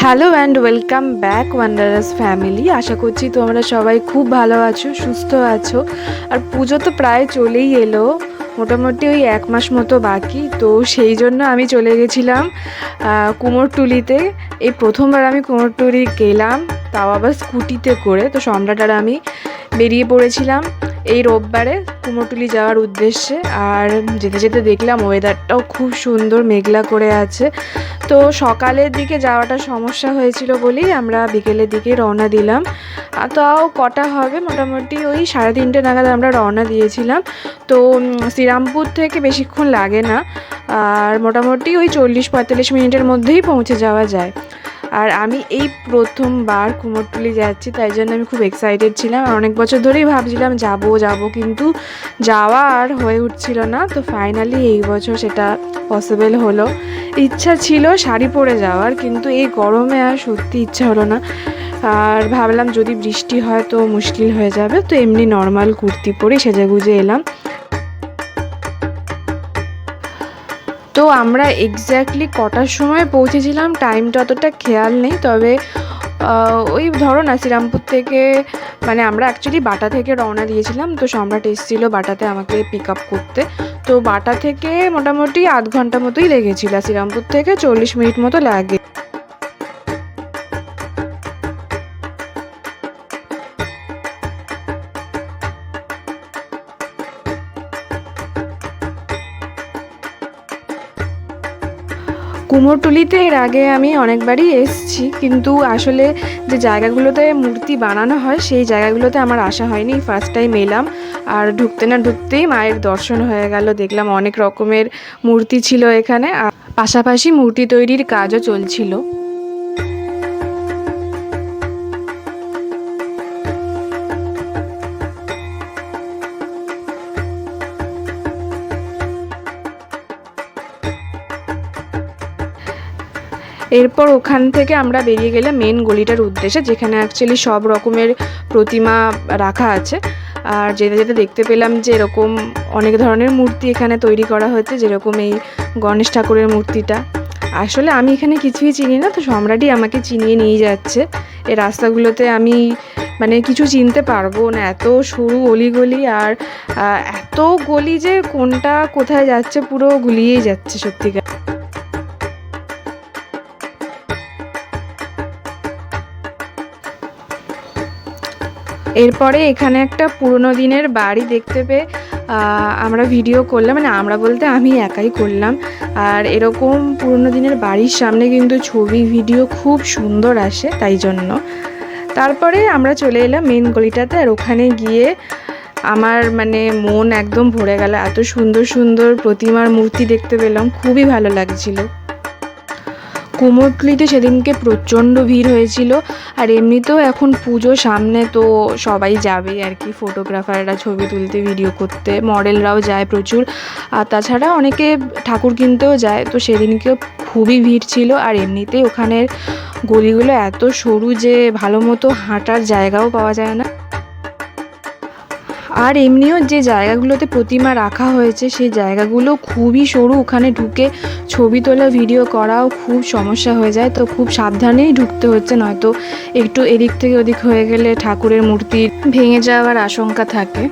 Hello and welcome back Wanderers family. আশা করছি তোমরা সবাই খুব ভালো আছো, সুস্থ আছো। আর পুজো তো প্রায় চলেই এলো, মোটামুটি ওই 1 মাস মতো বাকি। তো সেই জন্য আমি চলে গেছিলাম কুমোরটুলিতে। এই প্রথমবার আমি কুমোরটুলি গেলাম, তাও আবার স্কুটিতে করে। তো সম্রাট আর আমি বেরিয়ে পড়েছিলাম এই রোববারে কুমোরটুলি যাওয়ার উদ্দেশ্যে। আর যেতে যেতে দেখলাম ওয়েদারটাও খুব সুন্দর, মেঘলা করে আছে। তো সকালের দিকে যাওয়াটা সমস্যা হয়েছিল বলেই আমরা বিকেলের দিকে রওনা দিলাম। তাও কটা হবে, মোটামুটি ওই 3:30 নাগাদ আমরা রওনা দিয়েছিলাম। তো শ্রীরামপুর থেকে বেশিক্ষণ লাগে না, আর মোটামুটি ওই 40-45 মিনিটের মধ্যেই পৌঁছে যাওয়া যায়। আর আমি এই প্রথমবার কুমোরটুলি যাচ্ছি, তাই জন্য আমি খুব এক্সাইটেড ছিলাম। আর অনেক বছর ধরেই ভাবছিলাম যাব কিন্তু যাওয়া আর হয়ে উঠছিল না। তো ফাইনালি এই বছর সেটা পসিবল হলো। ইচ্ছা ছিল শাড়ি পরে যাওয়ার, কিন্তু এই গরমে আর সত্যি ইচ্ছা হলো না। আর ভাবলাম যদি বৃষ্টি হয় তো মুশকিল হয়ে যাবে, তো এমনি নর্মাল কুর্তি পরে সেজেগুজে এলাম। তো আমরা এক্স্যাক্টলি কটার সময় পৌঁছেছিলাম টাইমটা অতটা খেয়াল নেই, তবে ওই ধরো না শ্রীরামপুর থেকে, মানে আমরা অ্যাকচুয়ালি বাটা থেকে রওনা দিয়েছিলাম। তো সম্রাট এসেছিলো বাটাতে আমাকে পিক আপ করতে। তো বাটা থেকে মোটামুটি আধ ঘন্টা মতোই লেগেছিল, শ্রীরামপুর থেকে 40 মিনিট মতো লাগে। কুমোরটুলিতে এর আগে আমি অনেকবারই এসেছি, কিন্তু আসলে যে জায়গাগুলোতে মূর্তি বানানো হয় সেই জায়গাগুলোতে আমার আসা হয়নি। ফার্স্ট টাইম এলাম, আর ঢুকতে না ঢুকতেই মায়ের দর্শন হয়ে গেল। দেখলাম অনেক রকমের মূর্তি ছিল এখানে, আর পাশাপাশি মূর্তি তৈরির কাজও চলছিল। এরপর ওখান থেকে আমরা বেরিয়ে গেলাম মেন গলিটার উদ্দেশ্যে, যেখানে অ্যাকচুয়ালি সব রকমের প্রতিমা রাখা আছে। আর যেতে যেতে দেখতে পেলাম যে এরকম অনেক ধরনের মূর্তি এখানে তৈরি করা হয়েছে, যেরকম এই গণেশ ঠাকুরের মূর্তিটা। আসলে আমি এখানে কিছুই চিনি না, তো সম্রাটই আমাকে চিনিয়ে নিয়ে যাচ্ছে। এই রাস্তাগুলোতে আমি মানে কিছু চিনতে পারবো না, এত সরু অলিগলি, আর এত গলি যে কোনটা কোথায় যাচ্ছে পুরো গুলিয়েই যাচ্ছে সত্যিকার। এরপরে এখানে একটা পুরনো দিনের বাড়ি দেখতে পেয়ে আমরা ভিডিও করলাম, মানে আমরা বলতে আমি একাই করলাম। আর এরকম পুরনো দিনের বাড়ির সামনে কিন্তু ছবি ভিডিও খুব সুন্দর আসে, তাই জন্য। তারপরে আমরা চলে এলাম মেন গলিটাতে, আর ওখানে গিয়ে আমার মানে মন একদম ভরে গেল। এত সুন্দর সুন্দর প্রতিমার মূর্তি দেখতে পেলাম, খুবই ভালো লাগছিল। কুমোরটুলিতে সেদিনকে প্রচণ্ড ভিড় হয়েছিল। আর এমনিতেও এখন পুজো সামনে, তো সবাই যাবে আর কি, ফটোগ্রাফাররা ছবি তুলতে, ভিডিও করতে, মডেলরাও যায় প্রচুর। আর তাছাড়া অনেকে ঠাকুর কিনতেও যায়। তো সেদিনকেও খুবই ভিড় ছিল। আর এমনিতেই ওখানের গলিগুলো এত সরু যে ভালো মতো হাঁটার জায়গাও পাওয়া যায় না। আর এমনিও যে জায়গাগুলোতে প্রতিমা রাখা হয়েছে সেই জায়গাগুলো খুবই সরু, ওখানে ঢুকে ছবি তোলা, ভিডিও করাও খুব সমস্যা হয়ে যায়। তো খুব সাবধানেই ঢুকতে হচ্ছে, নয়তো একটু এদিক থেকে ওদিক হয়ে গেলে ঠাকুরের মূর্তি ভেঙে যাওয়ার আশঙ্কা থাকে।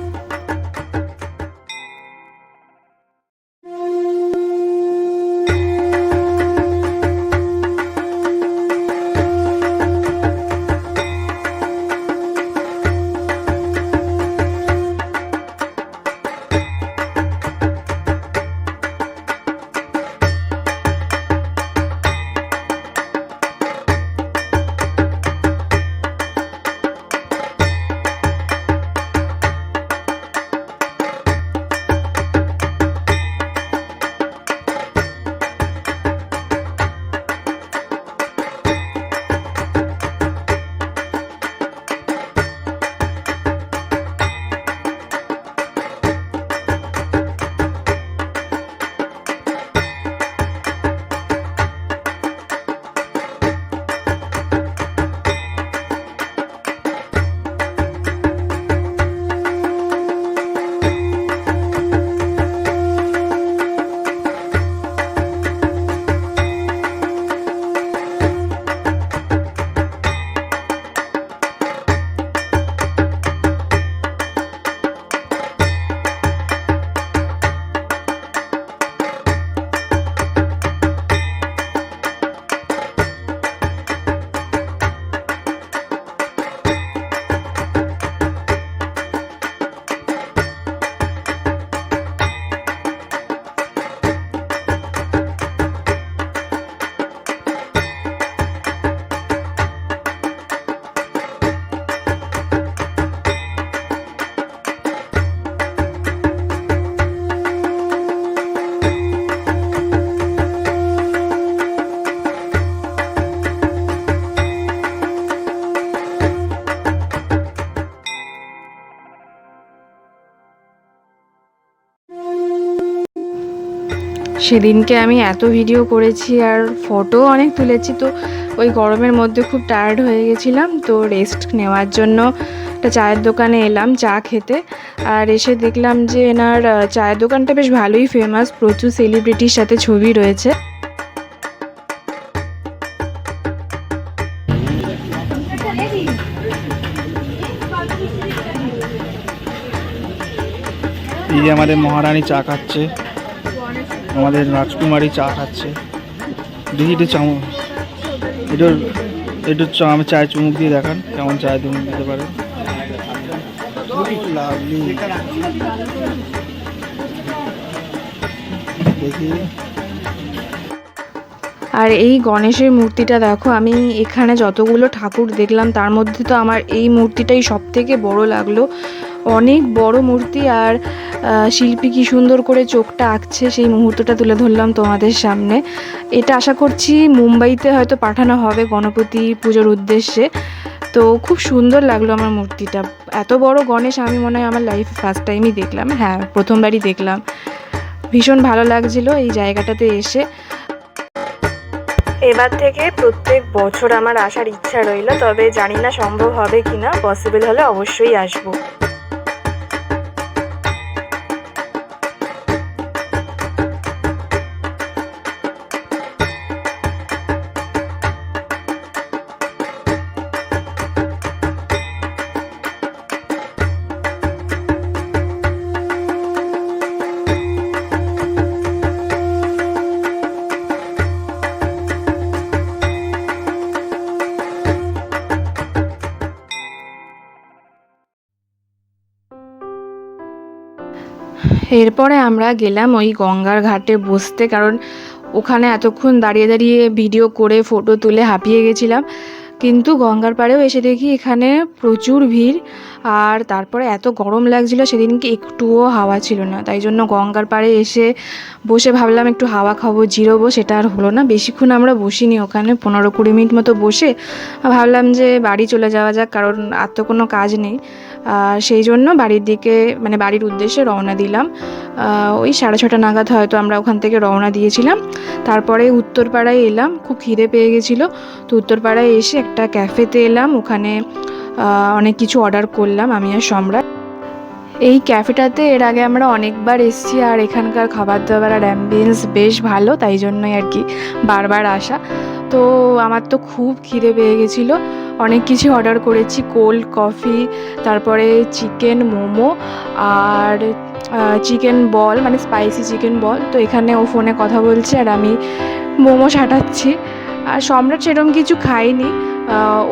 সেদিনকে আমি এত ভিডিও করেছি আর ফটো অনেক তুলেছি, তো ওই গরমের মধ্যে খুব টায়ার্ড হয়ে গেছিলাম, তো রেস্ট নেওয়ার জন্য একটা চায়ের দোকানে এলাম চা খেতে। আর এসে দেখলাম যে এনার চায়ের দোকানটা বেশ ভালোই ফেমাস, প্রচুর সেলিব্রিটির সাথে ছবি রয়েছে। এই যে আমাদের মহারানী চা খাচ্ছে, আমাদের রাজকুমারী চা খাচ্ছে। দেখি একটু চামচ, একটু আমি চায়ে চুমুক দিয়ে দেখান কেমন চায়ে চুমুক দিতে পারে। দেখি। আর এই গণেশের মূর্তিটা দেখো, আমি এখানে যতগুলো ঠাকুর দেখলাম তার মধ্যে তো আমার এই মূর্তিটাই সব থেকে বড় লাগলো। অনেক বড় মূর্তি, আর শিল্পী কি সুন্দর করে চোখটা আঁকছে সেই মুহূর্তটা তুলে ধরলাম তোমাদের সামনে। এটা আশা করছি মুম্বাইতে হয়তো পাঠানো হবে গণপতি পুজোর উদ্দেশ্যে। তো খুব সুন্দর লাগলো আমার মূর্তিটা। এত বড় গণেশ আমি মনে হয় আমার লাইফে ফার্স্ট টাইমই দেখলাম, হ্যাঁ প্রথমবারই দেখলাম। ভীষণ ভালো লাগছিল এই জায়গাটাতে এসে। এবার থেকে প্রত্যেক বছর আমার আসার ইচ্ছা রইল, তবে জানি না সম্ভব হবে কিনা, পসিবল হলে অবশ্যই আসবো। এরপরে আমরা গেলাম ওই গঙ্গার ঘাটে বসতে, কারণ ওখানে এতক্ষণ দাঁড়িয়ে দাঁড়িয়ে ভিডিও করে ফটো তুলে হাঁপিয়ে গেছিলাম। কিন্তু গঙ্গার পাড়েও এসে দেখি এখানে প্রচুর ভিড়, আর তারপরে এত গরম লাগছিল সেদিনকে একটুও হাওয়া ছিল না, তাই জন্য গঙ্গার পাড়ে এসে বসে ভাবলাম একটু হাওয়া খাবো, জিরোবো, সেটা আর হলো না। বেশিক্ষণ আমরা বসিনি ওখানে, 15-20 মিনিট মতো বসে ভাবলাম যে বাড়ি চলে যাওয়া যাক, কারণ আর তো কোনো কাজ নেই। সেই জন্য বাড়ির দিকে মানে বাড়ির উদ্দেশ্যে রওনা দিলাম। ওই 6:30 নাগাদ হয়তো আমরা ওখান থেকে রওনা দিয়েছিলাম। তারপরে উত্তরপাড়ায় এলাম, খুব খিদে পেয়ে গেছিলো, তো উত্তরপাড়ায় এসে একটা ক্যাফেতে এলাম। ওখানে অনেক কিছু অর্ডার করলাম আমি আর সম্রাট। এই ক্যাফেটাতে এর আগে আমরা অনেকবার এসেছি, আর এখানকার খাবার দাবার আর অ্যাম্বিয়েন্স বেশ ভালো, তাই জন্যই আর কি বারবার আসা। তো আমার তো খুব খিদে পেয়ে গেছিলো, অনেক কিছু অর্ডার করেছি, কোল্ড কফি, তারপরে চিকেন মোমো আর চিকেন বল, মানে স্পাইসি চিকেন বল। তো এখানে ও ফোনে কথা বলছে আর আমি মোমো সাটাচ্ছি। আর সম্রাট সেরকম কিছু খায়নি,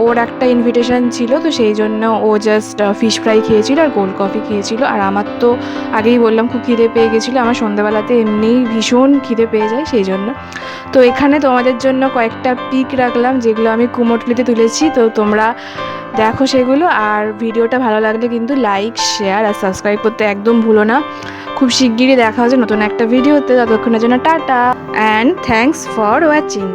ওর একটা ইনভিটেশন ছিল, তো সেই জন্য ও জাস্ট ফিশ ফ্রাই খেয়েছিল আর কোল্ড কফি খেয়েছিল। আর আমার তো আগেই বললাম খুব খিদে পেয়ে গেছিলো, আমার সন্ধ্যাবেলাতে এমনিই ভীষণ খিদে পেয়ে যায় সেই জন্য। তো এখানে তোমাদের জন্য কয়েকটা পিক রাখলাম যেগুলো আমি কুমোরটুলিতে তুলেছি, তো তোমরা দেখো সেগুলো। আর ভিডিওটা ভালো লাগলে কিন্তু লাইক, শেয়ার আর সাবস্ক্রাইব করতে একদম ভুলো না। খুব শিগগিরই দেখা হচ্ছে নতুন একটা ভিডিওতে, ততক্ষণের জন্য tata and thanks for watching.